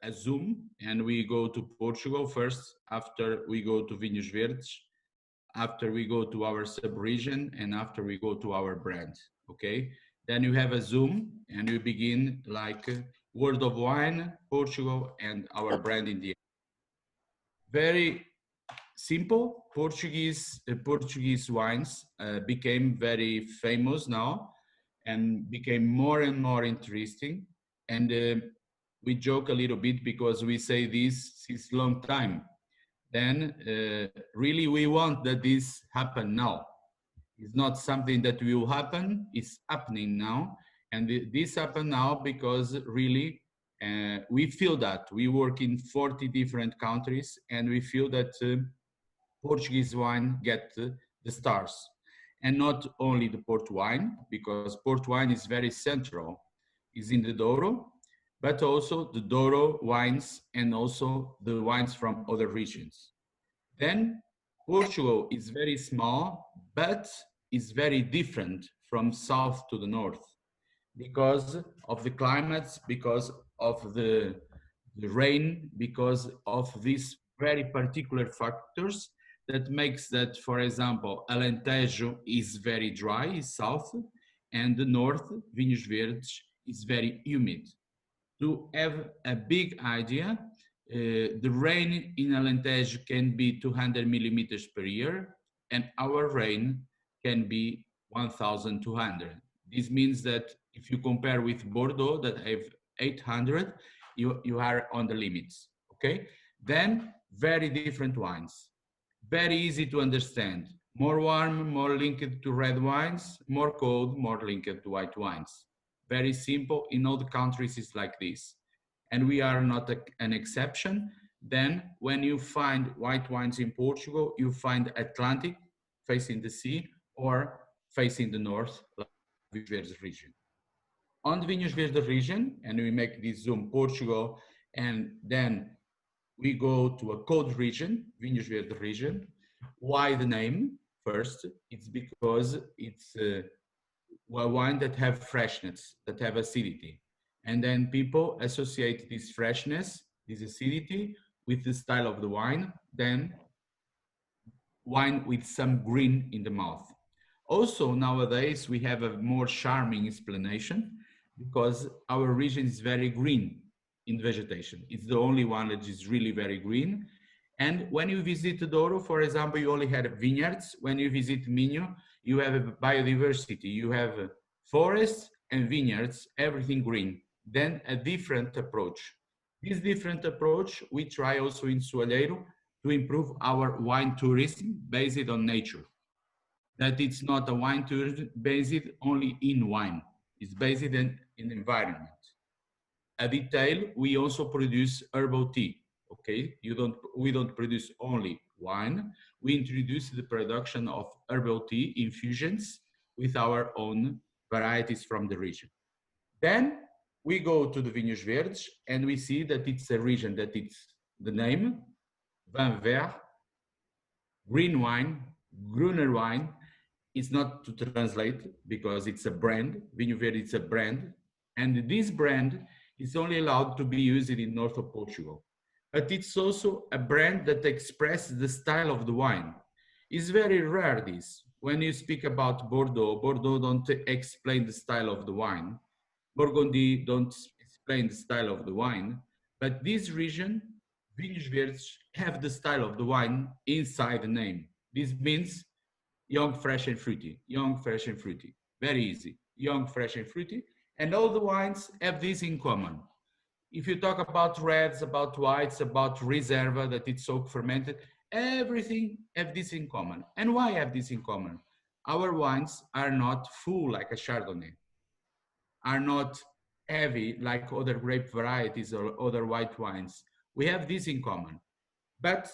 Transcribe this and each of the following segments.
a zoom, and we go to Portugal first, after we go to Vinhos Verdes, after we go to our sub-region, and after we go to our brand, okay? Then you have a zoom, and we begin like World of Wine, Portugal, and our brand in the end. Very simple. Portuguese wines became very famous now and became more and more interesting. And we joke a little bit because we say this since long time. Then really we want that this happen now. It's not something that will happen, it's happening now. And this happen now because really we feel that. We work in 40 different countries and we feel that Portuguese wine get the stars. And not only the port wine, because port wine is very central, is in the Douro, but also the Douro wines and also the wines from other regions. Then Portugal is very small, but is very different from south to the north because of the climates, because of the rain, because of these very particular factors that makes that, for example, Alentejo is very dry, is south, and the north, Vinhos Verdes, is very humid. To have a big idea, the rain in Alentejo can be 200 millimeters per year, and our rain can be 1,200. This means that if you compare with Bordeaux that have 800, you are on the limits, okay? Then very different wines, very easy to understand, more warm, more linked to red wines, more cold, more linked to white wines. Very simple, in all the countries it's like this. And we are not an exception. Then when you find white wines in Portugal, you find Atlantic facing the sea or facing the north, like Vinhos Verdes region. On the Vinhos Verdes region, and we make this zoom Portugal, and then we go to a cold region, Vinhos Verdes region. Why the name? First, it's because it's a wine that have freshness, that have acidity. And then people associate this freshness, this acidity, with the style of the wine, then wine with some green in the mouth. Also, nowadays, we have a more charming explanation because our region is very green in vegetation. It's the only one that is really very green. And when you visit Douro, for example, you only have vineyards. When you visit Minho, you have a biodiversity. You have forests and vineyards, everything green. Then a different approach. This different approach, we try also in Soalheiro to improve our wine tourism based on nature. That it's not a wine tourism based only in wine. It's based in environment. A detail, we also produce herbal tea. Okay, we don't produce only wine. We introduce the production of herbal tea infusions with our own varieties from the region. Then we go to the Vinhos Verdes and we see that it's a region that it's the name, Vin Vert, green wine, Gruner wine. It's not to translate because it's a brand. Vinho Verde is a brand. And this brand is only allowed to be used in north of Portugal. But it's also a brand that expresses the style of the wine. It's very rare this. When you speak about Bordeaux, Bordeaux don't explain the style of the wine. Burgundy don't explain the style of the wine. But this region, Vinhos Verdes, have the style of the wine inside the name. This means young, fresh and fruity. Young, fresh and fruity. Very easy. Young, fresh and fruity. And all the wines have this in common. If you talk about reds, about whites, about Reserva, that it's oak fermented, everything have this in common. And why have this in common? Our wines are not full like a Chardonnay, are not heavy like other grape varieties or other white wines. We have this in common. But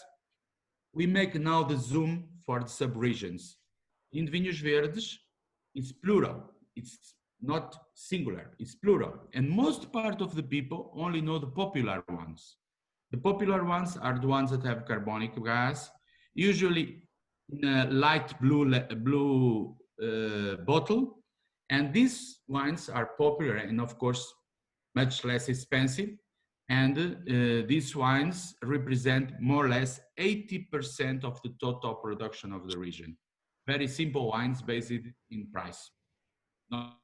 we make now the zoom for the sub-regions. In Vinhos Verdes, it's plural. It's not singular, it's plural. And most part of the people only know the popular ones. The popular ones are the ones that have carbonic gas, usually in a light blue bottle. And these wines are popular and of course, much less expensive. And these wines represent more or less 80% of the total production of the region. Very simple wines based in price, not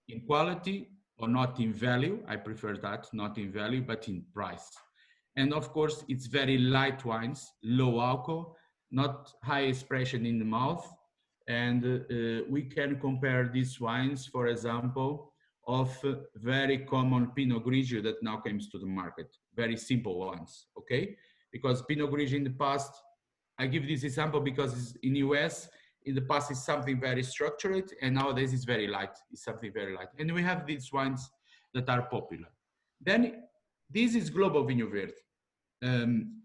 in quality or not in value. I prefer that, not in value, but in price. And of course, it's very light wines, low alcohol, not high expression in the mouth. And we can compare these wines, for example, of very common Pinot Grigio that now comes to the market. Very simple ones, okay? Because Pinot Grigio in the past, I give this example because in US, in the past it's something very structured, and nowadays it's very light. It's something very light. And we have these wines that are popular. Then this is Global Vinho Verde.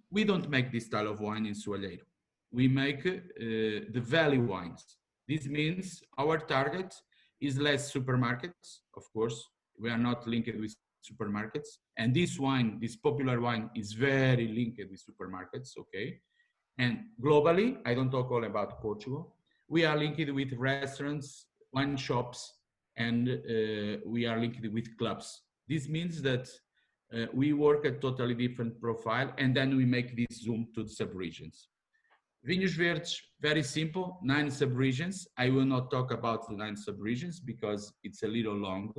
We don't make this style of wine in Soalheiro. We make the value wines. This means our target is less supermarkets, of course. We are not linked with supermarkets. And this wine, this popular wine, is very linked with supermarkets, okay? And globally, I don't talk all about Portugal. We are linked with restaurants, wine shops, and we are linked with clubs. This means that we work a totally different profile, and then we make this zoom to the sub-regions. Vinhos Verdes, very simple, 9 sub-regions. I will not talk about the 9 sub-regions because it's a little long.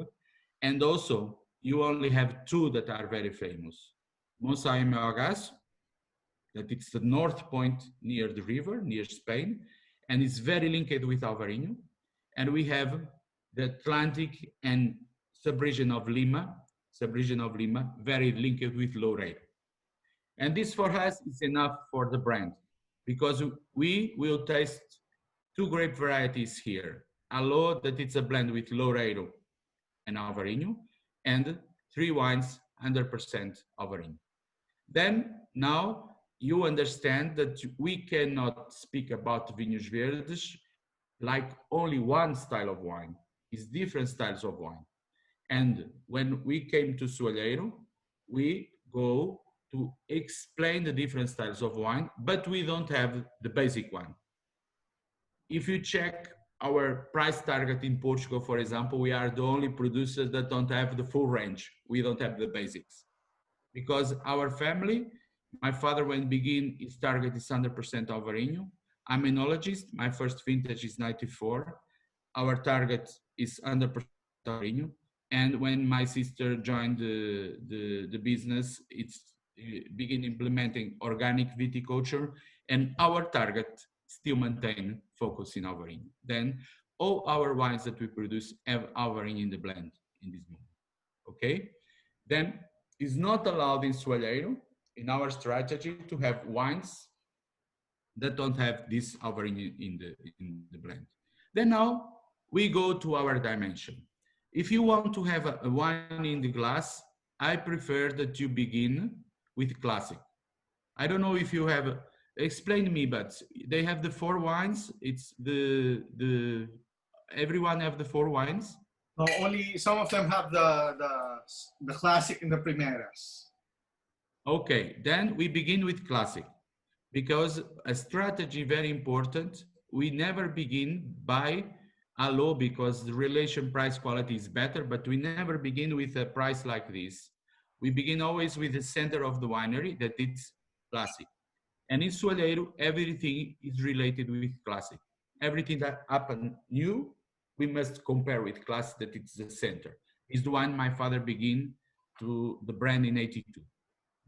And also, you only have 2 that are very famous. Monção e Melgaço, that it's the north point near the river, near Spain, and it's very linked with Alvarinho. And we have the Atlantic and sub-region of Lima, very linked with Loureiro. And this for us is enough for the brand because we will taste 2 grape varieties here. Alô, that it's a blend with Loureiro and Alvarinho, and 3 wines, 100% Alvarinho. Then now you understand that we cannot speak about Vinhos Verdes like only one style of wine. It's different styles of wine. And when we came to Soalheiro, we go to explain the different styles of wine, but we don't have the basic one. If you check our price target in Portugal, for example, we are the only producers that don't have the full range. We don't have the basics. Because our family, my father, when begin, his target is 100% Alvarinho. I'm an enologist. My first vintage is 94. Our target is 100% Alvarinho. And when my sister joined the business, it's begin implementing organic viticulture, and our target still maintain focus in Alvarinho. Then all our wines that we produce have Alvarinho in the blend in this moment. Okay? Then it's not allowed in Soalheiro, in our strategy, to have wines that don't have this Alvarinho in the blend. Then now we go to our dimension. If you want to have a wine in the glass, I prefer that you begin with classic. I don't know if you have, explain to me, but they have the 4 wines. It's everyone have the 4 wines? No, only some of them have the classic and the primeras. Okay, then we begin with classic because a strategy very important. We never begin by a low because the relation price quality is better, but we never begin with a price like this. We begin always with the center of the winery that it's classic. And in Soalheiro, everything is related with classic. Everything that happened new, we must compare with classic that it's the center. Is the one my father began to the brand in 82.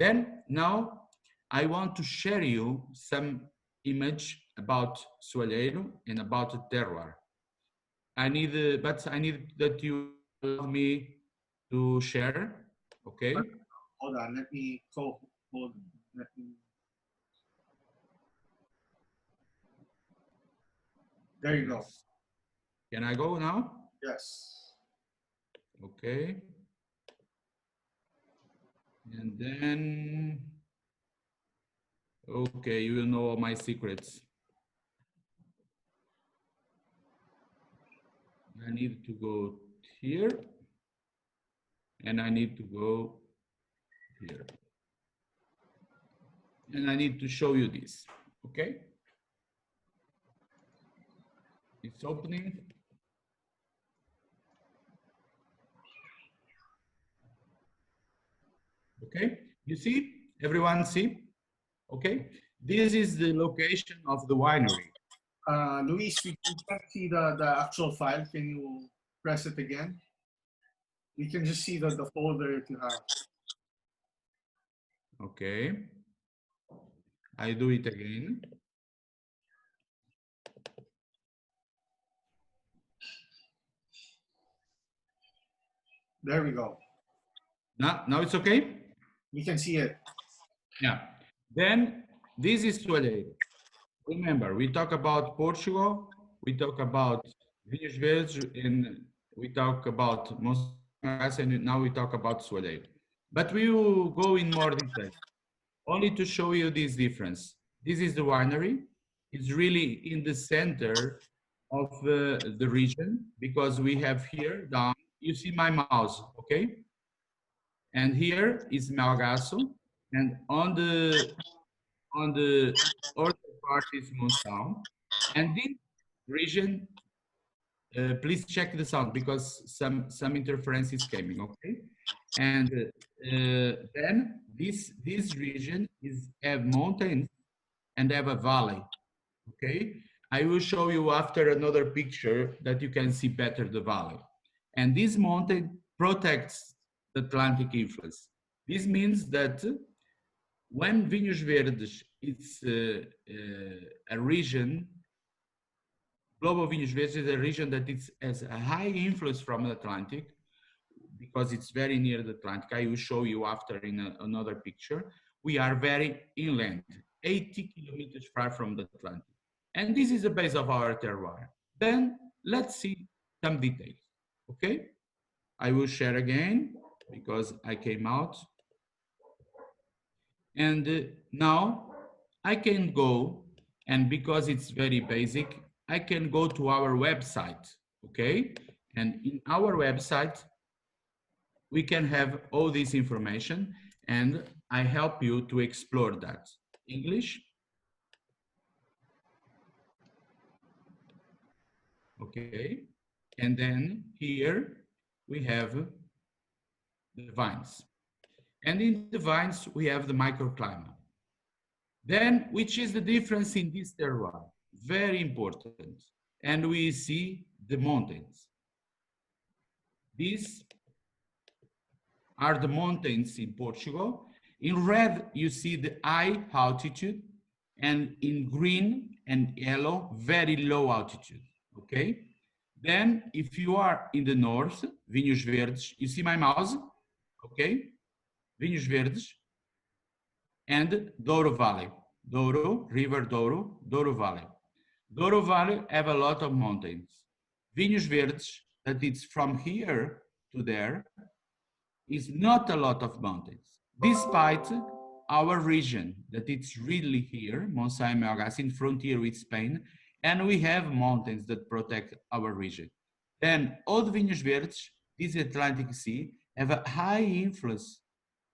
Then now I want to share you some image about Soalheiro and about the terroir. I need that you allow me to share, okay? Hold on, let me go. Hold on, let me. There you go. Can I go now? Yes. Okay. And then, okay, you will know all my secrets. I need to go here, and I need to go here. And I need to show you this, okay? It's opening. Okay, you see, everyone see? Okay, this is the location of the winery. Luis, we can't see the actual file. Can you press it again? We can just see the folder if you have. Okay, I do it again. There we go. Now it's okay? We can see it. Yeah. Then this is Soalheiro. Remember, we talk about Portugal, we talk about Vinhos Verdes, and we talk about Monsanto, and now we talk about Soalheiro. But we will go in more detail, only to show you this difference. This is the winery. It's really in the center of the region because we have here down, you see my mouse, okay? And here is Melgaço, and on the other part is Monção. And this region, please check the sound because some interference is coming, okay? And then this region is have mountains and have a valley, okay? I will show you after another picture that you can see better the valley. And this mountain protects the Atlantic influence. This means that when Vinhos Verdes is a region, Global Vinhos Verdes is a region that has a high influence from the Atlantic because it's very near the Atlantic. I will show you after in another picture. We are very inland, 80 kilometers far from the Atlantic. And this is the base of our terroir. Then let's see some details, okay? I will share again because I came out. And now I can go, and because it's very basic, I can go to our website, okay? And in our website, we can have all this information, and I help you to explore that. English? Okay. And then here we have the vines. And in the vines, we have the microclimate. Then, which is the difference in this terroir? Very important. And we see the mountains. These are the mountains in Portugal. In red, you see the high altitude, and in green and yellow, very low altitude, okay? Then, if you are in the north, Vinhos Verdes, you see my mouse, okay? Vinhos Verdes and Douro Valley. Douro, River Douro, Douro Valley. Douro Valley have a lot of mountains. Vinhos Verdes, that it's from here to there, is not a lot of mountains. Despite our region, that it's really here, Monção and Melgaço, in frontier with Spain, and we have mountains that protect our region. Then all the Vinhos Verdes, this Atlantic Sea, have a high influence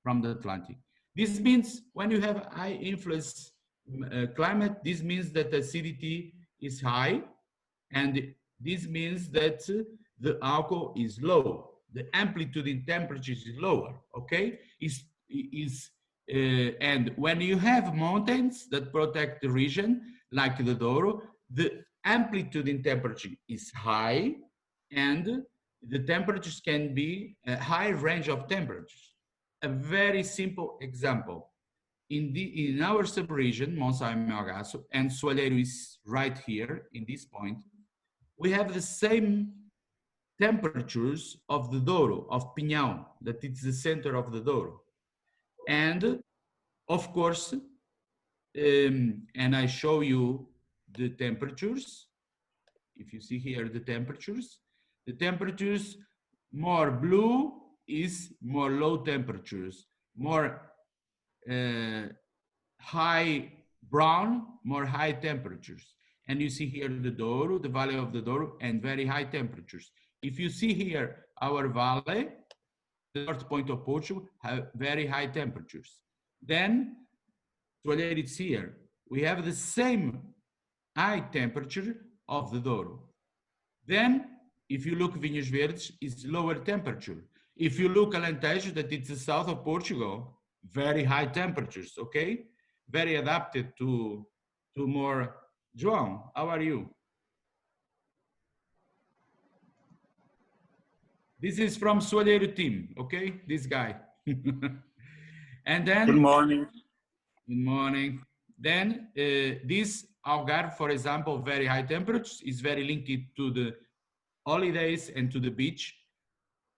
from the Atlantic. This means when you have a high influence climate, this means that the acidity is high, and this means that the alcohol is low. The amplitude in temperature is lower, okay? And when you have mountains that protect the region, like the Douro, the amplitude in temperature is high, and the temperatures can be a high range of temperatures. A very simple example. In our sub-region, Monção and Melgaço, and Soalheiro is right here in this point, we have the same temperatures of the Douro, of Pinhão, that it's the center of the Douro. And of course, and I show you the temperatures. If you see here the temperatures, more blue is more low temperatures, more high brown, more high temperatures. And you see here the Douro, the valley of the Douro, and very high temperatures. If you see here our valley, the north point of Portugal, have very high temperatures. Then, Soalheiro is here. We have the same high temperature of the Douro. Then, if you look Vinhos Verdes, it's lower temperature. If you look Alentejo, that it's the south of Portugal, very high temperatures, okay? Very adapted to more. João, how are you? This is from Soalheiro team, okay? This guy. And then, good morning. good morning. Then this Algarve, for example, very high temperatures is very linked to the holidays and to the beach.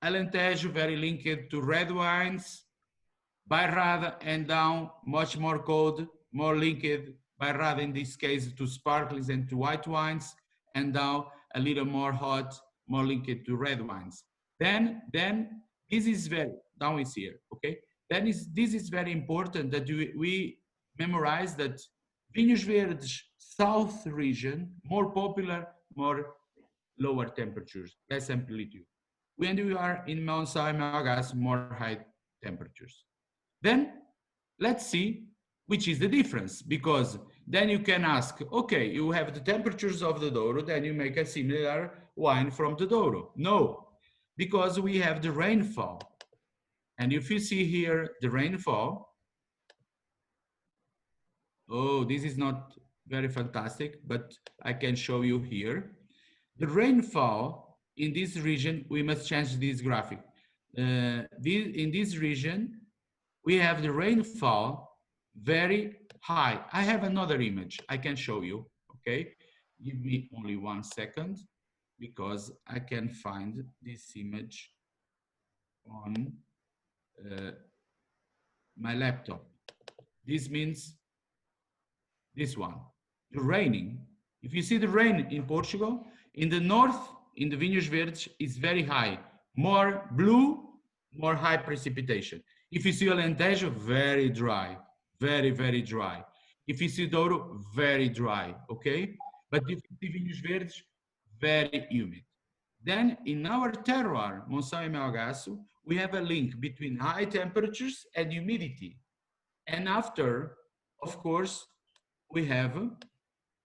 Alentejo, very linked to red wines. Bairrada and down, much more cold, more linked. Bairrada in this case to sparkles and to white wines, and down a little more hot, more linked to red wines. Then this is very, down is here, okay? This is very important that we memorize that Vinhos Verdes south region, more popular, more lower temperatures, less amplitude. When we are in Mount Saimagas, more high temperatures. Then let's see which is the difference, because then you can ask, okay, you have the temperatures of the Douro, then you make a similar wine from the Douro. No, because we have the rainfall. And if you see here the rainfall, oh, this is not very fantastic, but I can show you here. The rainfall in this region, we must change this graphic. In this region, we have the rainfall very high. I have another image I can show you, okay? Give me only 1 second, because I can find this image on my laptop. This means this one, the raining. If you see the rain in Portugal, in the north, in the Vinhos Verdes, is very high, more blue, more high precipitation. If you see Alentejo, very dry, very, very dry. If you see Douro, very dry, okay? But if you see Vinhos Verdes, very humid. Then in our terroir, Monção e Melgaço, we have a link between high temperatures and humidity. And after, of course, we have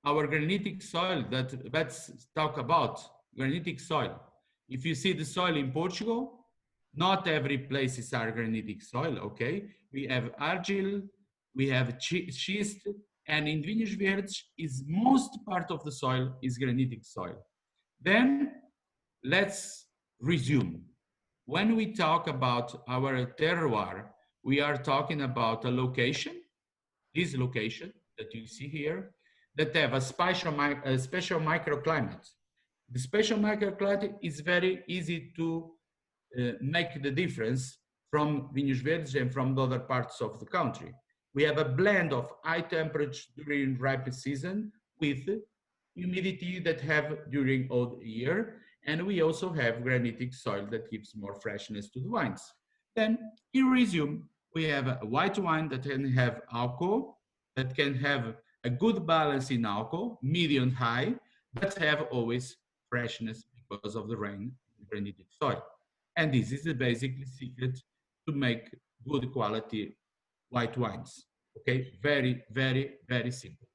our granitic soil that let's talk about granitic soil. If you see the soil in Portugal, not every place is our granitic soil, okay? We have argil, we have schist, and in Vinhos Verdes is most part of the soil is granitic soil. Then let's resume. When we talk about our terroir, we are talking about a location, this location that you see here, that have a special microclimate. The special microclimate is very easy to make the difference from Vinhos Verdes and from the other parts of the country. We have a blend of high temperature during ripe season with humidity that have during all the year, and we also have granitic soil that gives more freshness to the wines. Then in resume, we have a white wine that can have alcohol, that can have a good balance in alcohol, medium high, but have always freshness because of the rain, granitic soil. And this is the basic secret to make good quality white wines. Okay, very, very, very simple.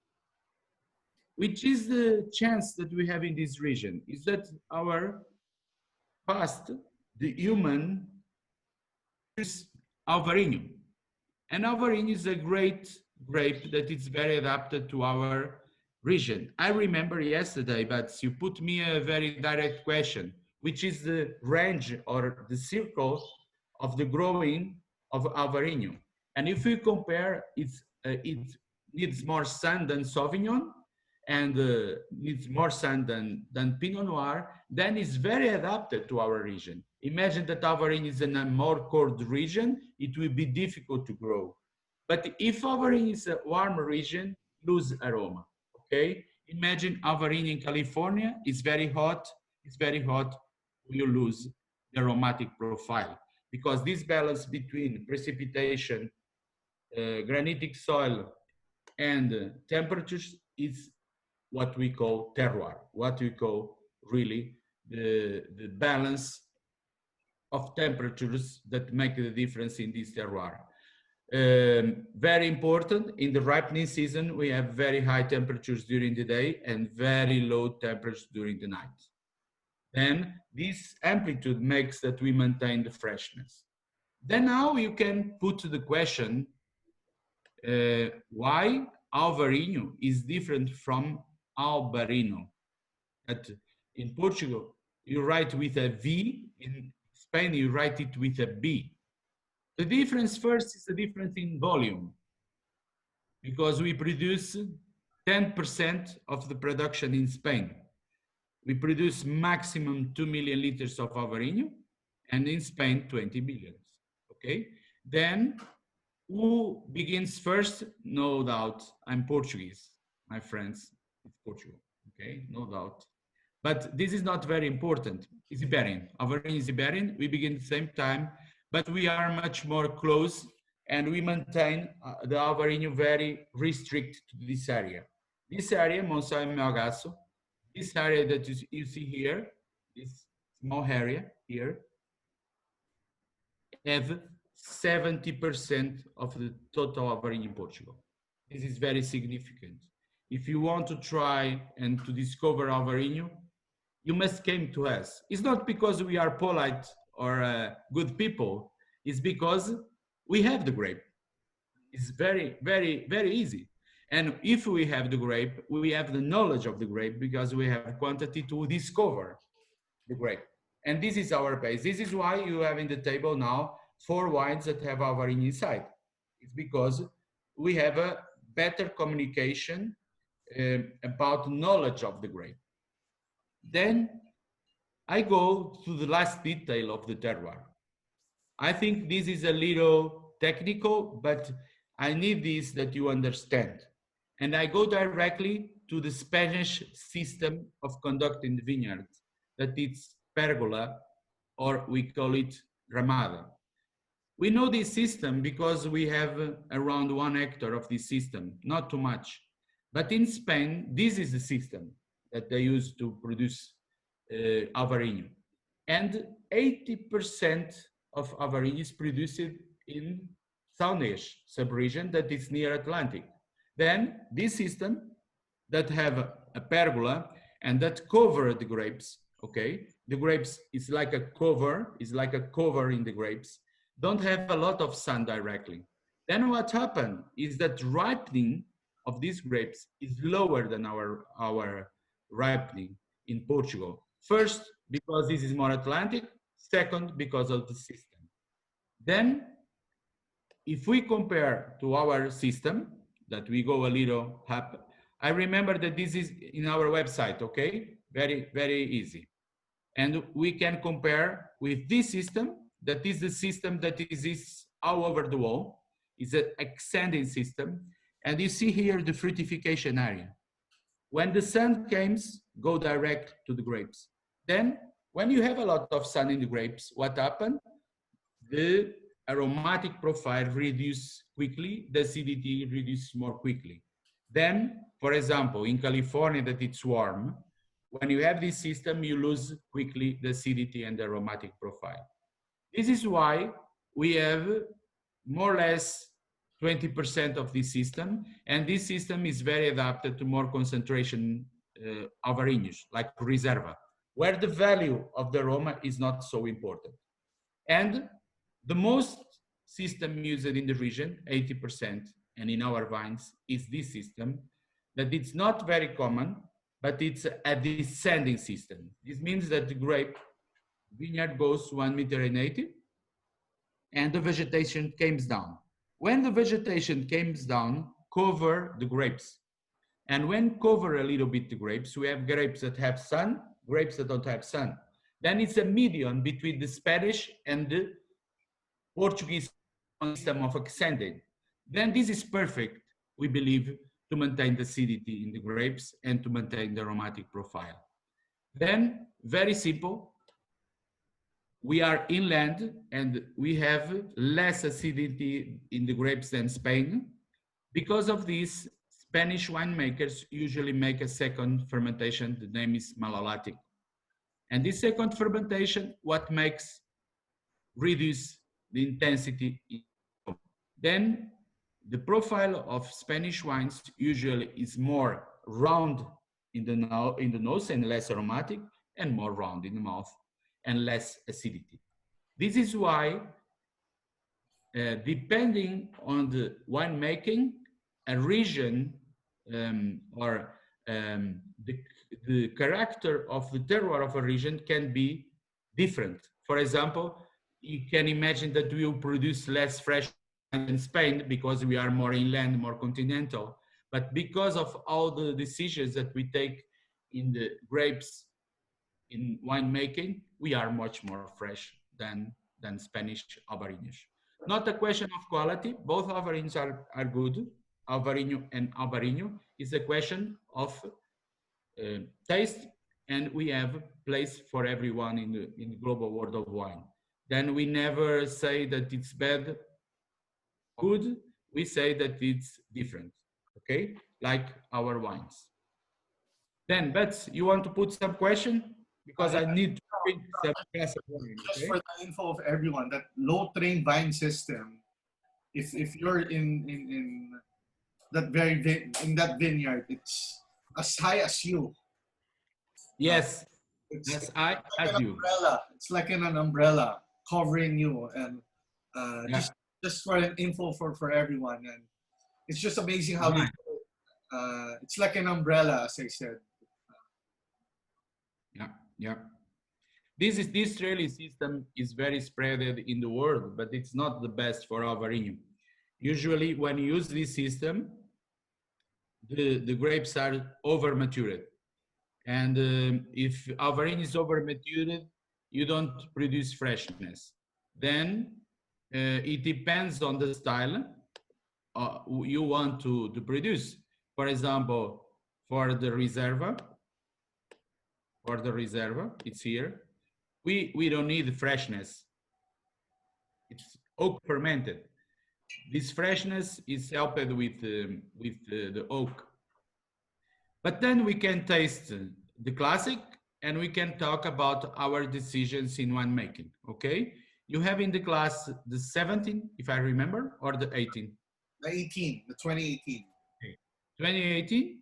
Which is the chance that we have in this region is that our past, the human, is Alvarinho. And Alvarinho is a great grape that is very adapted to our region. I remember yesterday, but you put me a very direct question, which is the range or the circle of the growing of Alvarinho. And if we compare, it needs more sun than Sauvignon, and needs more sun than Pinot Noir, then it's very adapted to our region. Imagine that Alvarinho is in a more cold region, it will be difficult to grow. But if Alvarinho is a warm region, lose aroma, okay? Imagine Alvarinho in California, it's very hot, you lose the aromatic profile. Because this balance between precipitation, granitic soil, and temperatures is what we call terroir, what we call really the balance of temperatures that make the difference in this terroir. Very important, in the ripening season, we have very high temperatures during the day and very low temperatures during the night. And this amplitude makes that we maintain the freshness. Then now you can put the question, why Alvarinho is different from Albarino. That in Portugal, you write with a V, in Spain, you write it with a B. The difference first is the difference in volume, because we produce 10% of the production in Spain. We produce maximum 2 million liters of Alvarinho, and in Spain, 20 million. Okay? Then, who begins first? No doubt, I'm Portuguese, my friends. It's Portugal, okay? No doubt. But this is not very important. It's Iberian. Alvarinho is Iberian. We begin at the same time, but we are much more close, and we maintain the Alvarinho very restricted to this area. This area, Monção e Melgaço, this area that you see here, this small area here, have 70% of the total Alvarinho in Portugal. This is very significant. If you want to try and to discover Alvarinho, you must come to us. It's not because we are polite or good people. It's because we have the grape. It's very, very, very easy. And if we have the grape, we have the knowledge of the grape because we have quantity to discover the grape. And this is our base. This is why you have in the table now 4 wines that have Alvarinho inside. It's because we have a better communication about knowledge of the grape. Then I go to the last detail of the terroir. I think this is a little technical, but I need this that you understand. And I go directly to the Spanish system of conducting the vineyard, that it's pergola, or we call it ramada. We know this system because we have around 1 hectare of this system, not too much. But in Spain, this is the system that they use to produce Alvarinho. And 80% of Alvarinho is produced in Soalheiro sub-region that is near Atlantic. Then this system that have a pergola and that cover the grapes, okay? The grapes is like a cover in the grapes, don't have a lot of sun directly. Then what happened is that ripening of these grapes is lower than our ripening in Portugal. First, because this is more Atlantic. Second, because of the system. Then, if we compare to our system, that we go a little up, I remember that this is in our website, okay? Very, very easy. And we can compare with this system, that is the system that is all over the wall. It's an ascending system. And you see here the fructification area. When the sun comes, go direct to the grapes. Then, when you have a lot of sun in the grapes, what happens? The aromatic profile reduces quickly, the acidity reduces more quickly. Then, for example, in California that it's warm, when you have this system, you lose quickly the acidity and the aromatic profile. This is why we have more or less 20% of this system, and this system is very adapted to more concentration Alvarinhos, like Reserva, where the value of the aroma is not so important. And the most system used in the region, 80%, and in our vines, is this system, that it's not very common, but it's a descending system. This means that the grape vineyard goes 1 meter and 80, and the vegetation comes down. When the vegetation comes down, cover the grapes. And when cover a little bit the grapes, we have grapes that have sun, grapes that don't have sun. Then it's a medium between the Spanish and the Portuguese system of ascending. Then this is perfect, we believe, to maintain the acidity in the grapes and to maintain the aromatic profile. Then, very simple, we are inland and we have less acidity in the grapes than Spain. Because of this, Spanish winemakers usually make a second fermentation. The name is malolactic. And this second fermentation, what makes reduce the intensity. Then the profile of Spanish wines usually is more round in the nose and less aromatic, and more round in the mouth and less acidity. This is why depending on the winemaking, a region or the character of the terroir of a region can be different. For example, you can imagine that we will produce less fresh wine in Spain because we are more inland, more continental. But because of all the decisions that we take in the grapes in winemaking, we are much more fresh than Spanish Alvarinhos. Not a question of quality. Both Alvarinhos are good. Alvarinho and Alvarinho is a question of taste, and we have place for everyone in the global world of wine. Then we never say that it's bad, good. We say that it's different. Okay, like our wines. Then, Bets, you want to put some question? Because I need to drink some glass of wine, Just okay? for the info of everyone, that low train vine system, if you're in that in that vineyard, it's as high as you. Yes, It's as I like as an you. umbrella. It's like an umbrella covering you, and Yeah, just for an info for everyone, and it's just amazing how they. right. It's like an umbrella, as I said. Yeah, yeah. This trailing system is very spreaded in the world, but it's not the best for Alvarinho. Usually, when you use this system, the grapes are over matured. And if Alvarinho is over matured, you don't produce freshness. Then it depends on the style you want to produce. For example, for the Reserva, it's here. We don't need freshness. It's oak fermented. This freshness is helped with the oak. But then we can taste the classic and we can talk about our decisions in winemaking, okay? You have in the glass the 17, if I remember, or the 18? The 2018. 2018,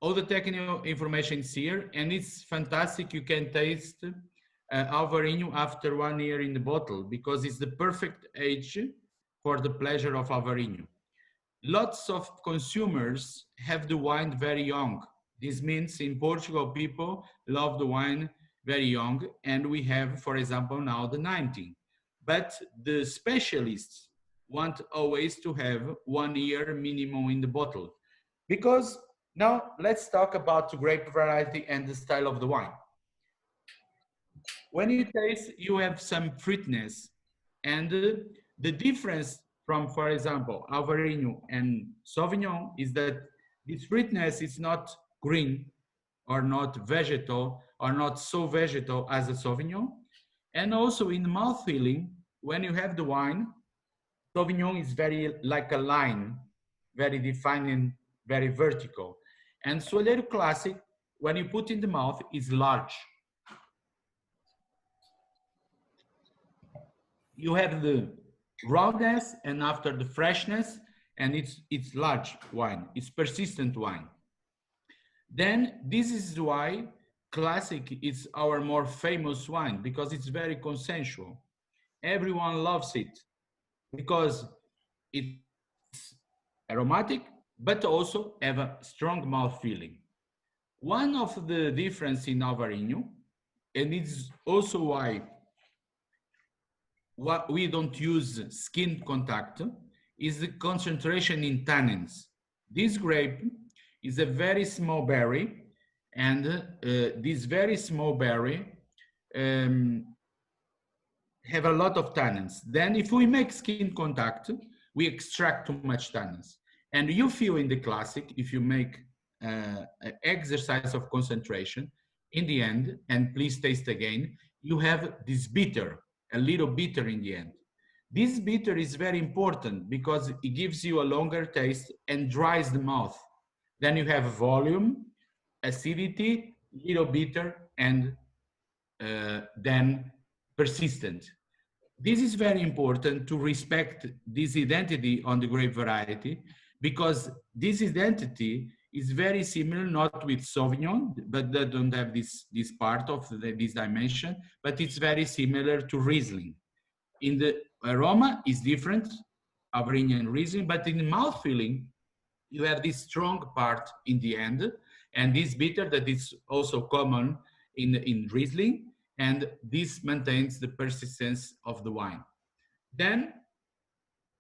all the technical information is here and it's fantastic. You can taste Alvarinho after 1 year in the bottle because it's the perfect age for the pleasure of Alvarinho. Lots of consumers have the wine very young. This means in Portugal, people love the wine very young, and we have, for example, now the 19. But the specialists want always to have 1 year minimum in the bottle. Because now let's talk about the grape variety and the style of the wine. When you taste, you have some fruitiness, and the difference from, for example, Alvarinho and Sauvignon is that this fruitiness is not green or not vegetal or not so vegetal as a Sauvignon. And also in mouth feeling, when you have the wine, Sauvignon is very like a line, very defined, very vertical. And Soalheiro Classic, when you put in the mouth, is large. You have the rawness and after the freshness, and it's large wine, it's persistent wine. Then this is why classic is our more famous wine, because it's very consensual. Everyone loves it because it's aromatic but also have a strong mouth feeling. One of the difference in Alvarinho, and it's also why what we don't use skin contact, is the concentration in tannins. This grape is a very small berry, and this very small berry have a lot of tannins. Then if we make skin contact, we extract too much tannins. And you feel in the classic, if you make an exercise of concentration, in the end, and please taste again, you have this bitter, a little bitter in the end. This bitter is very important because it gives you a longer taste and dries the mouth. Then you have volume, acidity, little bitter, and then persistent. This is very important to respect this identity on the grape variety because this identity is very similar, not with Sauvignon, but they don't have this part of this dimension, but it's very similar to Riesling. in the aroma is different, our Indian reason, but in the mouth feeling, you have this strong part in the end, and this bitter that is also common in Riesling, and this maintains the persistence of the wine. Then,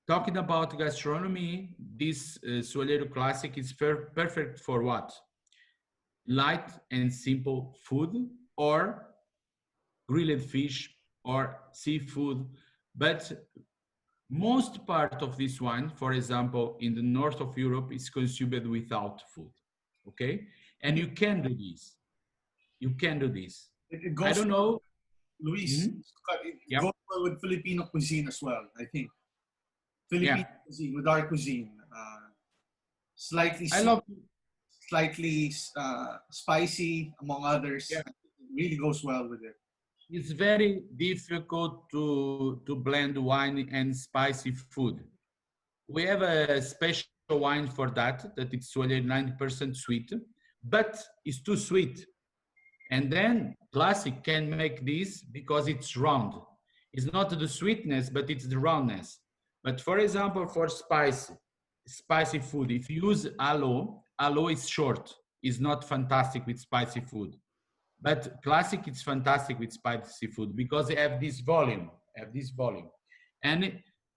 talking about gastronomy, this Soalheiro Classic is perfect for what? Light and simple food, or grilled fish, or seafood. But most part of this wine, for example, in the north of Europe, is consumed without food. Okay? And you can do this. You can do this. It I goes don't well, know. Luis. Mhm. It Yeah. goes well with Filipino cuisine as well. I think Yeah. Filipino cuisine with our cuisine, slightly I sweet, love. slightly spicy, among others. Yeah. It really goes well with it. It's very difficult to blend wine and spicy food. We have a special wine for that, that it's only 90% sweet, but it's too sweet. And then classic can make this because it's round. It's not the sweetness, but it's the roundness. But for example, for spicy food, if you use aloe is short, is not fantastic with spicy food. But classic is fantastic with spicy food because they have this volume. And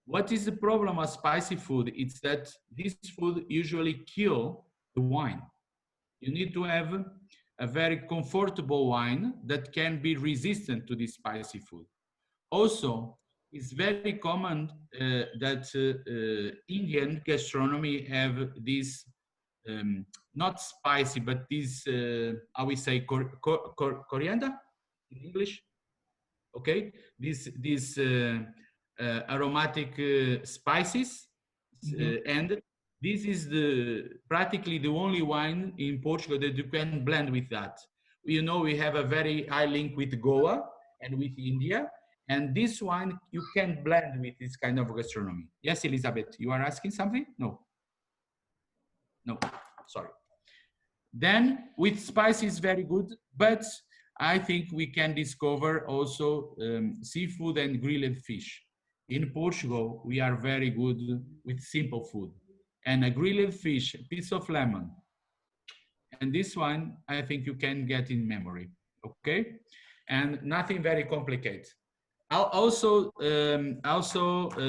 what is the problem of spicy food? It's that this food usually kill the wine. You need to have a very comfortable wine that can be resistant to this spicy food. Also, it's very common that Indian gastronomy have this not spicy, but this how we say coriander in English. Okay, this aromatic spices, Mm-hmm. and this is the practically the only wine in Portugal that you can blend with that. You know, we have a very high link with Goa and with India, and this wine you can blend with this kind of gastronomy. Yes, Elizabeth, you are asking something? No, no, sorry. Then with spice is very good, but I think we can discover also seafood and grilled fish. In Portugal, we are very good with simple food. And a grilled fish, a piece of lemon, and this one, I think you can get in memory, okay? And nothing very complicated. Also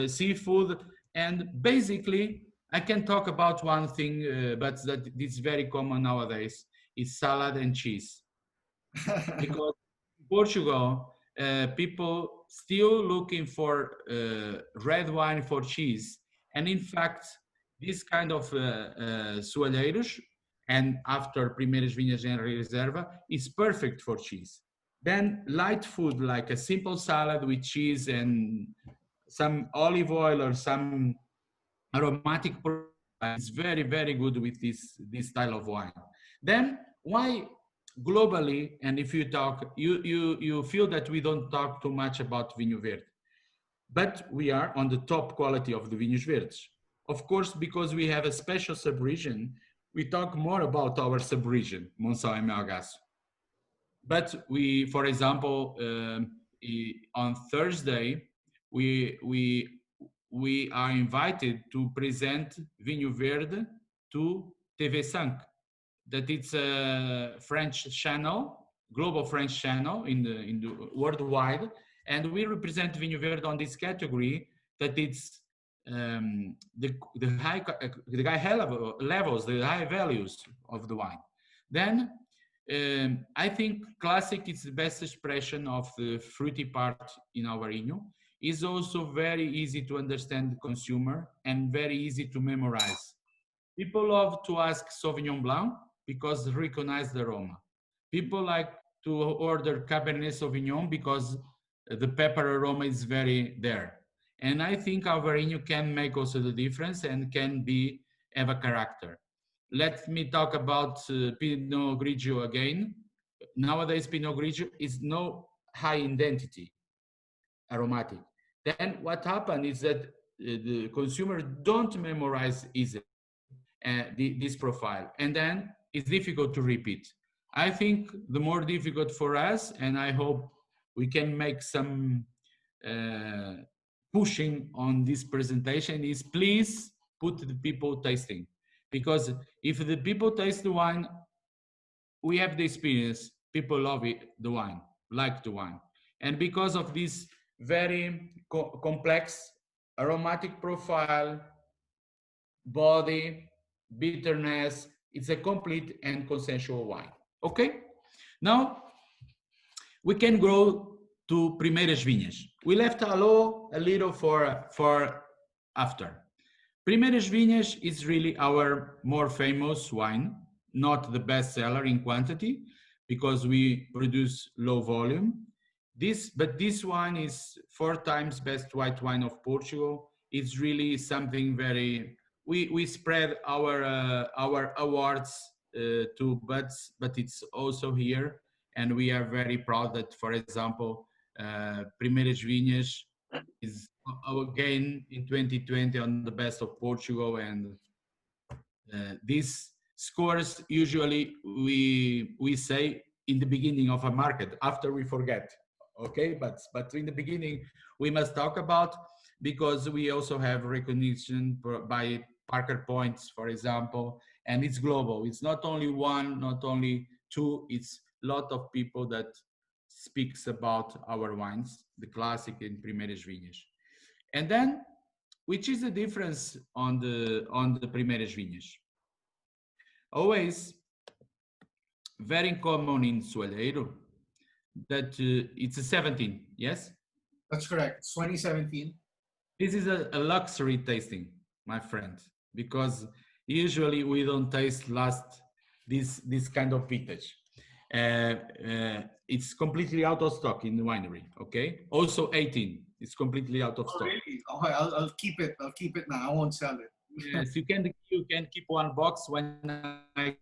seafood, and basically I can talk about one thing, but that is very common nowadays, is salad and cheese. Because in Portugal, people still looking for red wine for cheese, and in fact, this kind of soalheiros, and after primeiras vinhas em reserva, is perfect for cheese. Then light food like a simple salad with cheese and some olive oil or some aromatic profile is very, very good with this style of wine. Then why globally, and if you talk, you feel that we don't talk too much about Vinho Verde, but we are on the top quality of the Vinhos Verdes. Of course, because we have a special sub-region, we talk more about our sub-region, Monção e Melgaço. But we, for example, on Thursday, we, we, we are invited to present Vinho Verde to TV5, that it's a French channel, global French channel in the worldwide, and we represent Vinho Verde on this category that it's the high levels, the high values of the wine. Then I think classic is the best expression of the fruity part in our Inho. Is also very easy to understand the consumer and very easy to memorize. People love to ask Sauvignon Blanc because they recognize the aroma. People like to order Cabernet Sauvignon because the pepper aroma is very there. And I think our Vinho can make also the difference and can be have a character. Let me talk about Pinot Grigio again. Nowadays, Pinot Grigio is no high identity aromatic. Then what happened is that the consumer don't memorize easily this profile, and then it's difficult to repeat. I think the more difficult for us, and I hope we can make some pushing on this presentation is please put the people tasting, because if the people taste the wine, we have the experience, people love it, the wine, like the wine. And because of this very complex aromatic profile, body, bitterness, it's a complete and consensual wine. Okay? Now we can go to Primeiras Vinhas. We left a little for after. Primeiras Vinhas is really our more famous wine, not the best seller in quantity because we produce low volume. But this wine is 4 times best white wine of Portugal. It's really something very. We spread our awards but it's also here, and we are very proud that, for example, Primeiras Vinhas is again in 2020 on the best of Portugal, and these scores usually we say in the beginning of a market after we forget. Okay, but in the beginning we must talk about, because we also have recognition by Parker points, for example, and it's global. It's not only one, not only two, it's a lot of people that speaks about our wines, the classic and Primeiras Vinhas. And then, which is the difference on the Primeiras Vinhas? Always very common in Soalheiro that it's a 17, yes? That's correct. It's 2017. This is a luxury tasting, my friend, because usually we don't taste this kind of vintage. It's completely out of stock in the winery, okay? Also 18, it's completely out of Oh, stock. really? Okay, I'll keep it. I'll keep it now. I won't sell it. Yes, you can keep one box when I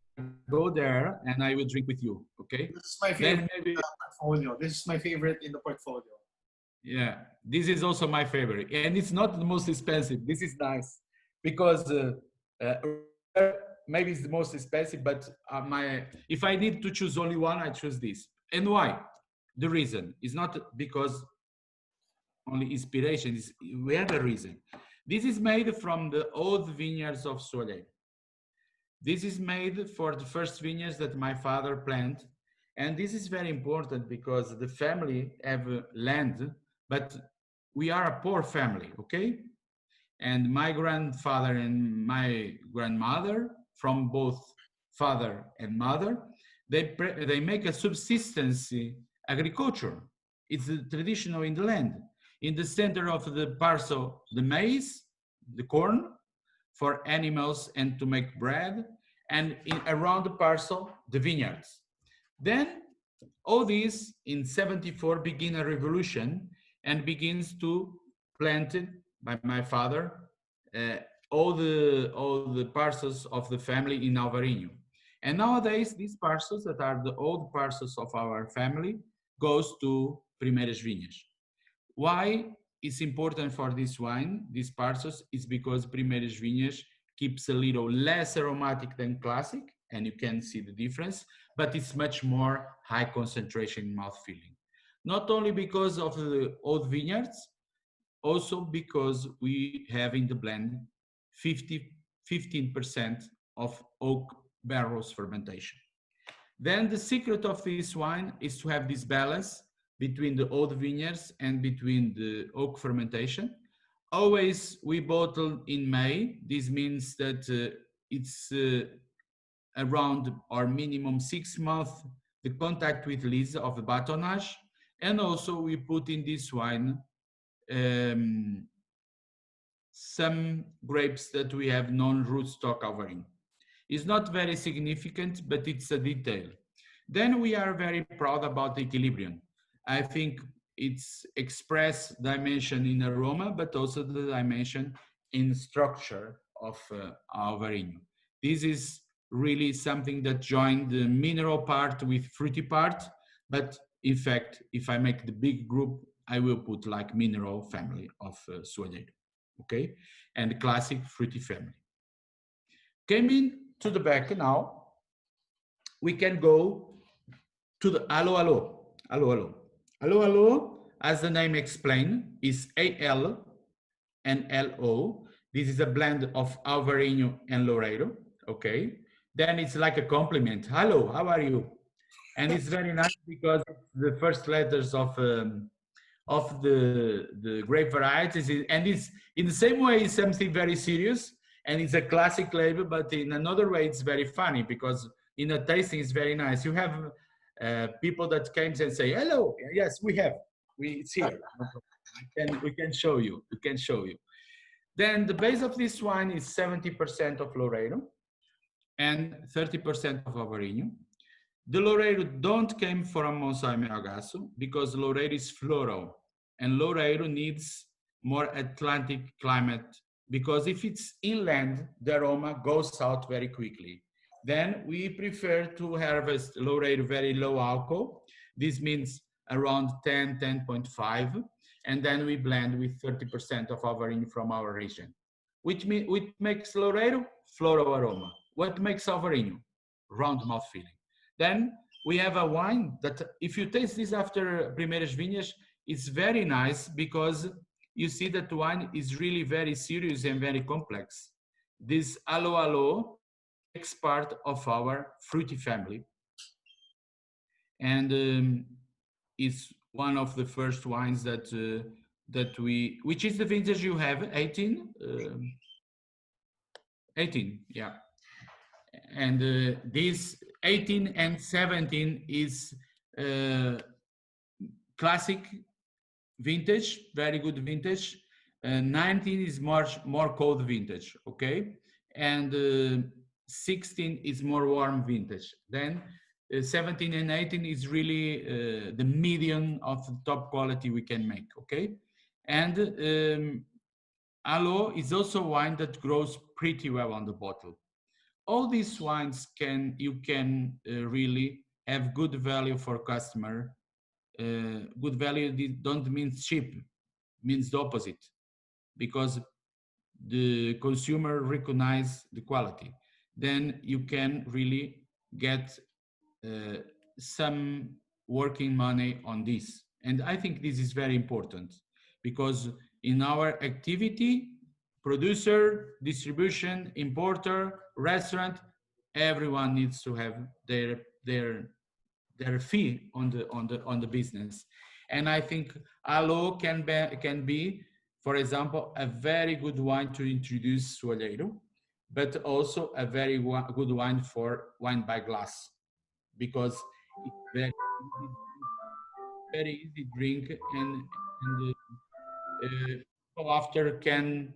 go there, and I will drink with you. Okay. This is my Then favorite maybe portfolio. This is my favorite in the portfolio. yeah, this is also my favorite, and it's not the most expensive. This is nice because uh, maybe it's the most expensive, but my if I need to choose only one, I choose this. And why? The reason is not because only inspiration. Is we have a reason. This is made from the old vineyards of Soalheiro. This is made for the first vineyards that my father planted. And this is very important because the family have land, but we are a poor family, okay? And my grandfather and my grandmother, from both father and mother, they make a subsistence agriculture. It's traditional in the land. In the center of the parcel, the maize, the corn, for animals and to make bread, and around the parcel, the vineyards. Then all these in 74 begin a revolution and begins to planted by my father uh, all the parcels of the family in Alvarinho. And nowadays, these parcels that are the old parcels of our family goes to Primeiras Vinhas. Why it's important for this wine, these parcels, is because Primeiras Vinhas keeps a little less aromatic than classic, and you can see the difference, but it's much more high concentration mouthfeeling. Not only because of the old vineyards, also because we have in the blend 15% of oak barrels fermentation. Then the secret of this wine is to have this balance between the old vineyards and between the oak fermentation. Always we bottle in May. This means that it's around or minimum 6 months the contact with lees of the batonnage. And also we put in this wine some grapes that we have non-rootstock covering. It's not very significant, but it's a detail. Then we are very proud about the equilibrium. I think it's express dimension in aroma, but also the dimension in structure of our Varinho. This is really something that joined the mineral part with fruity part, but in fact, if I make the big group, I will put like mineral family of Soalheiro, okay? And classic fruity family. Coming to the back now, we can go to the Allo Allo. Allo Allo. Allo Allo, as the name explains, is AL. and LO. This is a blend of Alvarinho and Loureiro, okay? Then it's like a compliment. Hello, how are you? And it's very nice because the first letters of the grape varieties, and it's in the same way it's something very serious, and it's a classic label, but in another way it's very funny because in a tasting it's very nice. You have people that came and say, hello, yes, we have, it's here. No problem. We can show you, we can show you. Then the base of this wine is 70% of Loureiro and 30% of Alvarinho. The Loureiro don't came from Monsanto Melgaço because Loureiro is floral and Loureiro needs more Atlantic climate because if it's inland, the aroma goes out very quickly. Then we prefer to harvest Loureiro very low alcohol. This means around 10, 10.5, and then we blend with 30% of Alvarinho from our region. Which makes Loureiro floral aroma. What makes Alvarinho? Round mouth feeling. Then we have a wine that if you taste this after Primeiras Vinhas, it's very nice because you see that wine is really very serious and very complex. This Allo Allo takes part of our fruity family and it's one of the first wines that which is the vintage you have, 18? 18, yeah. And this 18 and 17 is uh, classic vintage, very good vintage. 19 is more cold vintage, okay? And 16 is more warm vintage. Then 17 and 18 is really the median of the top quality we can make, okay? And Alo is also wine that grows pretty well on the bottle. All these wines you can really have good value for customer. Good value don't mean cheap, means the opposite, because the consumer recognize the quality. Then you can really get uh, some working money on this. And I think this is very important because in our activity, producer, distribution, importer, restaurant, everyone needs to have their fee on the business. And I think Alo can be, for example, a very good wine to introduce Soalheiro, but also a very good wine for wine by glass because it's very easy drink and people after can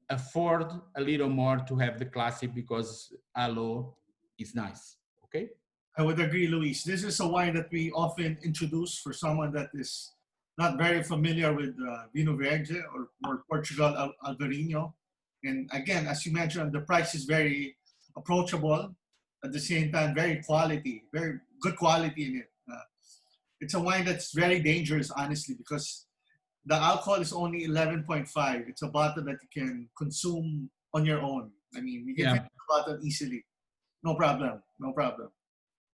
afford a little more to have the classic because Alo is nice. Okay. I would agree, Luis. This is a wine that we often introduce for someone that is not very familiar with Vino Verde or Portugal Alvarinho. And again, as you mentioned, the price is very approachable. At the same time, very good quality in it. It's a wine that's very dangerous, honestly, because the alcohol is only 11.5. It's a bottle that you can consume on your own. I mean, you can Yeah. finish the bottle easily. No problem. No problem.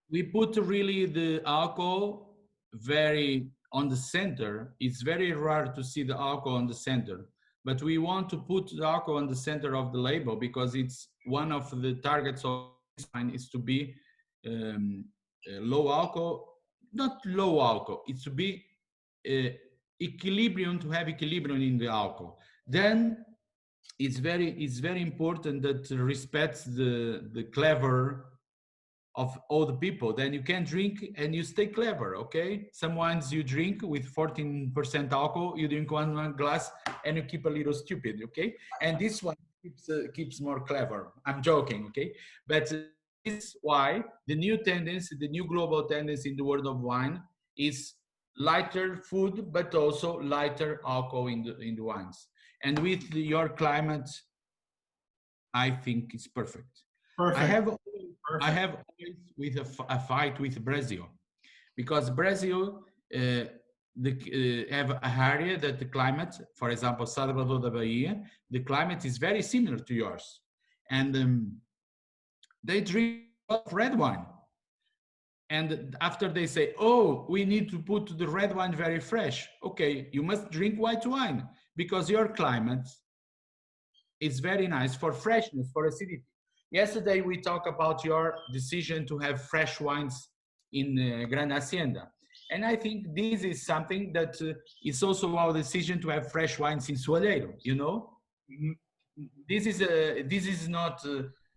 We put really the alcohol very on the center. It's very rare to see the alcohol on the center, but we want to put the alcohol on the center of the label because it's one of the targets of this wine is to be um, low alcohol, not low alcohol. It's to be uh, equilibrium, to have equilibrium in the alcohol. Then it's very important that respects the clever of all the people. Then you can drink and you stay clever. Okay, some wines you drink with 14% alcohol, you drink one glass and you keep a little stupid. Okay, and this one keeps more clever. I'm joking. Okay, but this is why the new tendency, the new global tendency in the world of wine is lighter food but also lighter alcohol in the wines. And with your climate, I think it's perfect. I Perfect. have I Perfect. have always with a fight with Brazil because Brazil have a area that the climate, for example, Salvador da Bahia, the climate is very similar to yours, and they drink a lot of red wine. And after they say, "Oh, we need to put the red wine very fresh," okay, you must drink white wine because your climate is very nice for freshness, for acidity. Yesterday we talked about your decision to have fresh wines in Gran Hacienda. And I think this is something that is also our decision to have fresh wines in Soalheiro, you know? Mhm. Mhm. This is not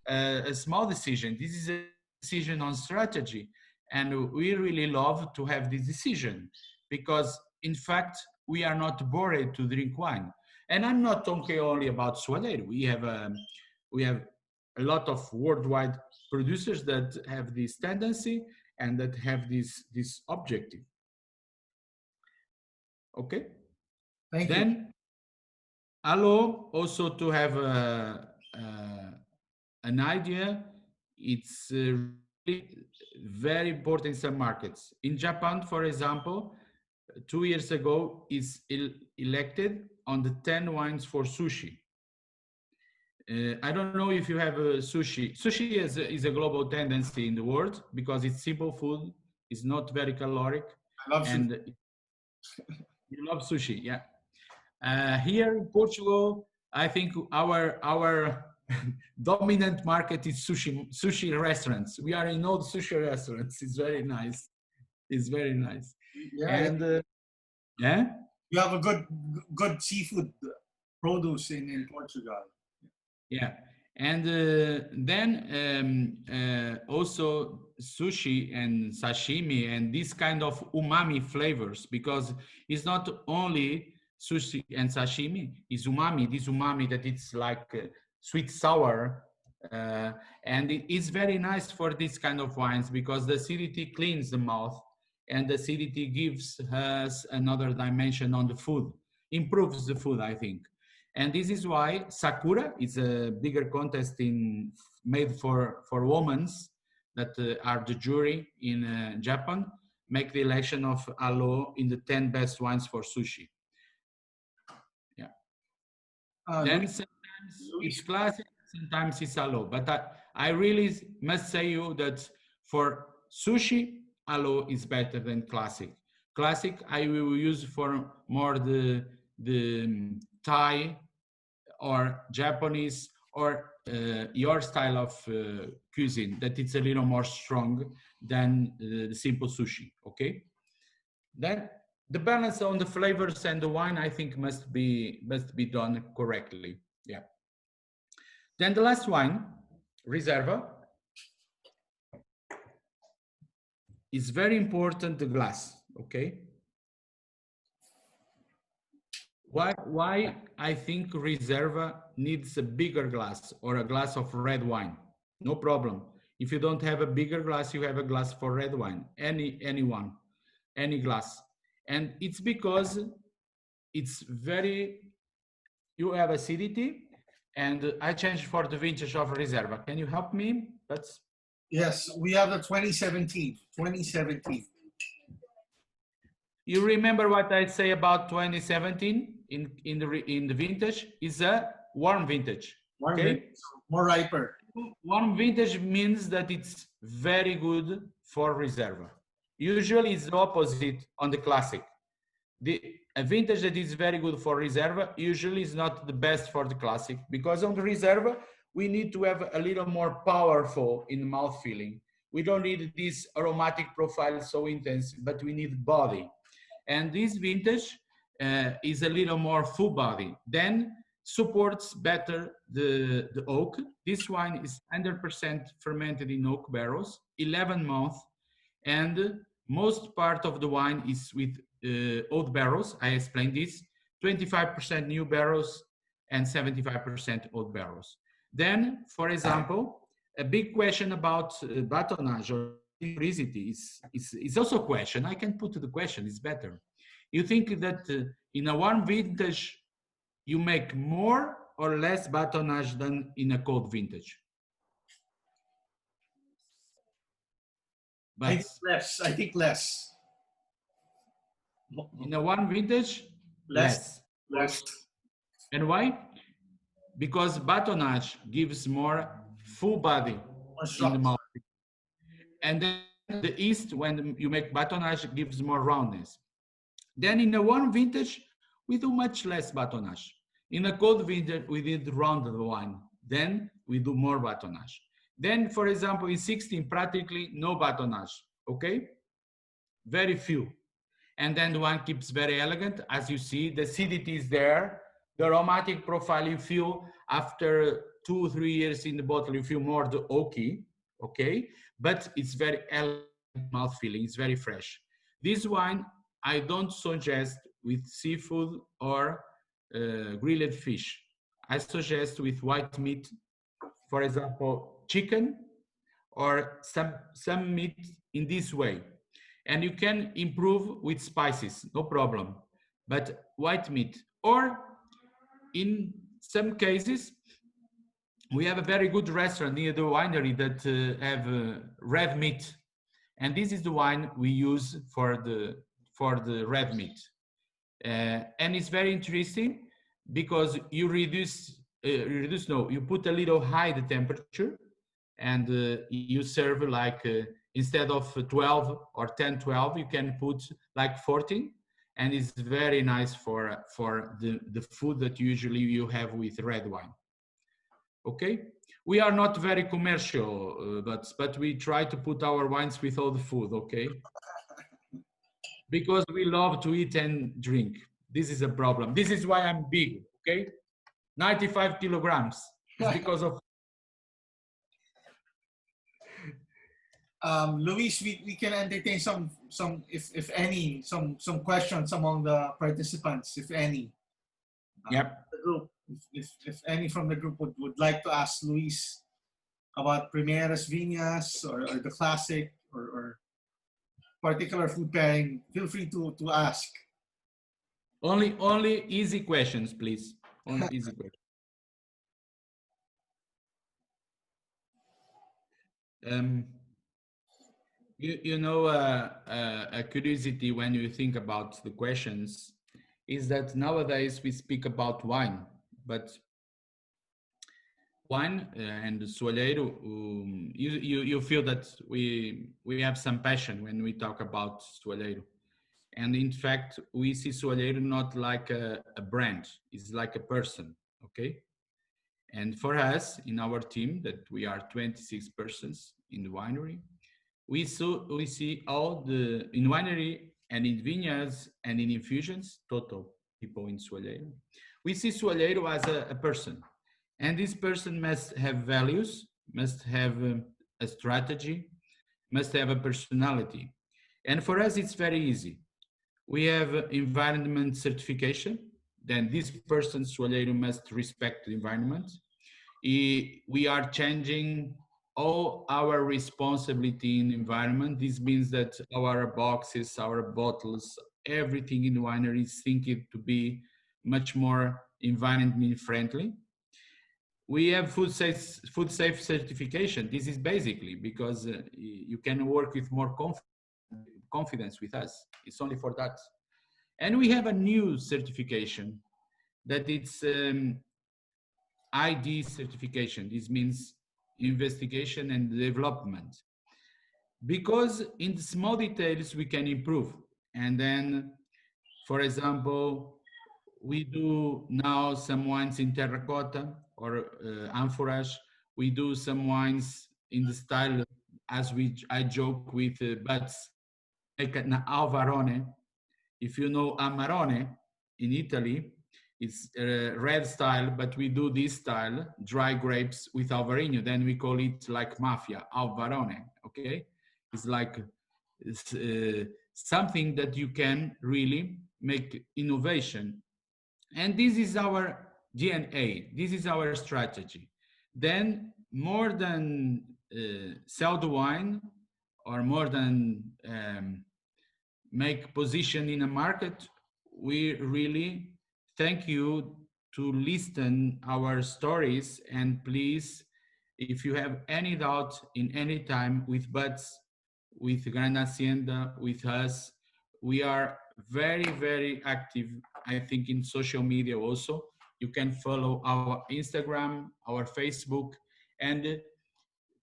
a small decision. This is a decision on strategy. And we really love to have this decision because in fact, we are not bored to drink wine. And I'm not talking only about Soalheiro. We have a lot of worldwide producers that have this tendency and that have this objective. Okay. Thank you. Then allow also to have an idea. It's really very important in some markets. In Japan, for example, 2 years ago is elected on the 10 wines for sushi. I don't know if you have sushi. Sushi is a global tendency in the world because it's simple food, it's not very caloric, I love sushi. and you love sushi, yeah. Here in Portugal, I think our dominant market is sushi restaurants. We are in all sushi restaurants. It's very nice. It's very nice. Yeah, yeah. And yeah, You have a good seafood produce in Portugal. yeah. And then also sushi and sashimi and this kind of umami flavors, because it's not only sushi and sashimi, it's umami, this umami that it's like sweet sour. Uh, and it is very nice for this kind of wines because the acidity cleans the mouth and the acidity gives us another dimension on the food, improves the food, I think. And this is why Sakura is a bigger contest made for women that are the jury in Japan, make the election of Alo in the 10 best wines for sushi. Yeah. Then Luis, sometimes it's Luis, classic, sometimes it's Alo. But I really must say you that for sushi, Alo is better than classic. Classic I will use for more the Thai or Japanese or your style of cuisine, that it's a little more strong than the simple sushi, okay? Then the balance on the flavors and the wine, I think must be done correctly, yeah. Then the last wine, Reserva, is very important, the glass, okay? Why I think Reserva needs a bigger glass or a glass of red wine? No problem. If you don't have a bigger glass, you have a glass for red wine, any one, any glass. And it's because it's very, you have acidity, and I changed for the vintage of Reserva. Can you help me? That's, yes, we have the 2017. 2017. you remember what I say about 2017 in the vintage? Is a warm vintage, okay? More riper. Warm vintage means that it's very good for Reserva. Usually it's the opposite on the classic. A vintage that is very good for Reserva usually is not the best for the classic, because on the Reserva we need to have a little more powerful in the mouth feeling. We don't need this aromatic profile so intense, but we need body. And this vintage is a little more full body, then supports better the oak. This wine is 100% fermented in oak barrels, 11 months, and most part of the wine is with old barrels. I explained this, 25% new barrels and 75% old barrels. Then, for example, a big question about batonnage or simplicity is also a question. I can put the question, it's better. You think that in a warm vintage, you make more or less batonnage than in a cold vintage? I But think less. I think less. in a warm vintage, Less. less. Less. And why? Because batonnage gives more full body More in the structure. mouth. And then the yeast, when you make batonnage, gives more roundness. Then in a warm vintage, we do much less batonnage. In a cold vintage, we did rounded wine. Then we do more batonnage. Then, for example, in 16, practically no batonnage, okay? Very few. And then the wine keeps very elegant. As you see, the acidity is there. The aromatic profile, you feel after 2 or 3 years in the bottle, you feel more the oaky, okay? But it's very elegant mouth feeling, it's very fresh. This wine, I don't suggest with seafood or grilled fish. I suggest with white meat, for example, chicken or some meat in this way. And you can improve with spices, no problem. But white meat, or in some cases, we have a very good restaurant near the winery that have red meat, and this is the wine we use for the red meat. And it's very interesting because you put a little high the temperature, and you serve like instead of 12 or 10 12, you can put like 14, and it's very nice for the food that usually you have with red wine. Okay, we are not very commercial, but we try to put our wines with all the food, okay, because we love to eat and drink. This is a problem. This is why I'm big, okay, 95 kilograms. It's because of Luis, we can entertain some if any some questions among the participants, if any. Yep. The group, if any from the group would like to ask Luis about Primeras Viñas or the classic or particular food pairing, feel free to ask. Only easy questions, please. Only easy questions. You know, a curiosity when you think about the questions is that nowadays we speak about wine, but wine and Soalheiro, you feel that we have some passion when we talk about Soalheiro. And in fact, we see Soalheiro not like a brand, it's like a person, okay? And for us, in our team, that we are 26 persons in the winery, we see all the, in winery and in vineyards and in infusions, total people in Soalheiro. We see Soalheiro as a person. And this person must have values, must have a strategy, must have a personality. And for us, it's very easy. We have environment certification. Then this person, Soalheiro, must respect the environment. We are changing all our responsibility in the environment. This means that our boxes, our bottles, everything in the winery is thinking to be much more environment friendly. We have food safe certification. This is basically because you can work with more confidence with us. It's only for that. And we have a new certification that it's ID certification. This means investigation and development. Because in the small details we can improve. And then, for example, we do now some wines in terracotta or amphoras. We do some wines in the style as I joke with buds, like an alvarone. If you know amarone in Italy, it's a red style, but we do this style, dry grapes with alvarinho. Then we call it like mafia, alvarone, okay? It's like something that you can really make innovation. And this is our DNA, this is our strategy. Then more than sell the wine or more than make position in a market, we really thank you to listen our stories. And please, if you have any doubt in any time with buds, with Gran Hacienda, with us, we are very, very active, I think, in social media also. You can follow our Instagram, our Facebook, and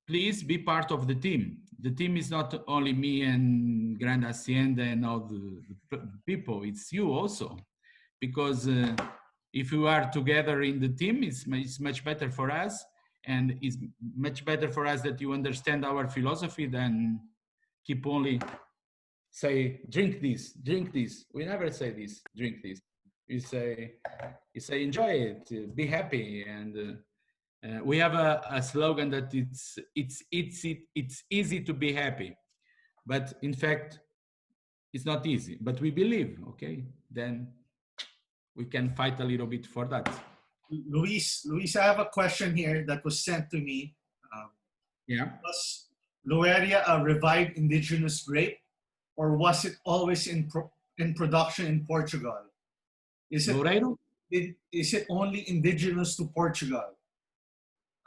please be part of the team. The team is not only me and Gran Hacienda and all the people, it's you also. because if we are together in the team, it's much better for us, and it's much better for us that you understand our philosophy than keep only say drink this, drink this. We never say this, drink this. You say enjoy it, be happy, and we have a slogan that it's easy to be happy, but in fact it's not easy. But we believe, okay, then we can fight a little bit for that. Luis, I have a question here that was sent to me. Yeah. Was Loeria a revived indigenous grape, or was it always in production in Portugal? Is it Loureiro? is it only indigenous to Portugal?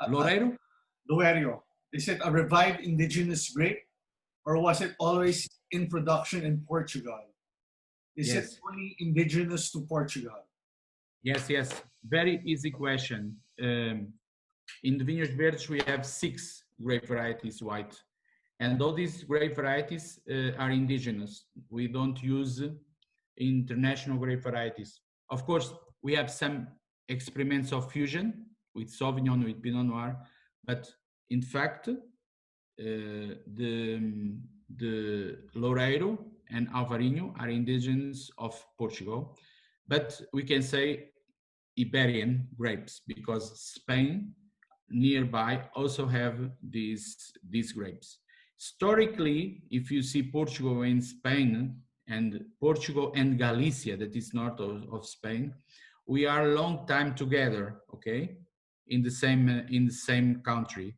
Loureiro? Loerio. Is it a revived indigenous grape, or was it always in production in Portugal? Is Yes. it only indigenous to Portugal? Yes, yes. Very easy question. In the Vinhos Verdes, we have 6 grape varieties white. And all these grape varieties are indigenous. We don't use international grape varieties. Of course, we have some experiments of fusion with Sauvignon, with Pinot Noir, but in fact, the Loureiro and Alvarinho are indigenous of Portugal, but we can say Iberian grapes because Spain nearby also have these grapes. Historically, if you see Portugal and Spain, and Portugal and Galicia, that is north of Spain, we are a long time together, okay, in the same country,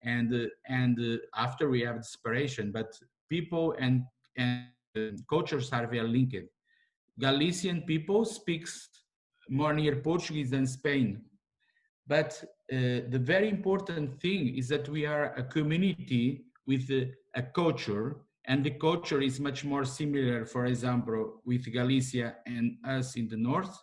and after we have the separation, but people and cultures are very linked. Galician people speaks more near Portuguese than Spain. But the very important thing is that we are a community with a culture, and the culture is much more similar, for example, with Galicia and us in the north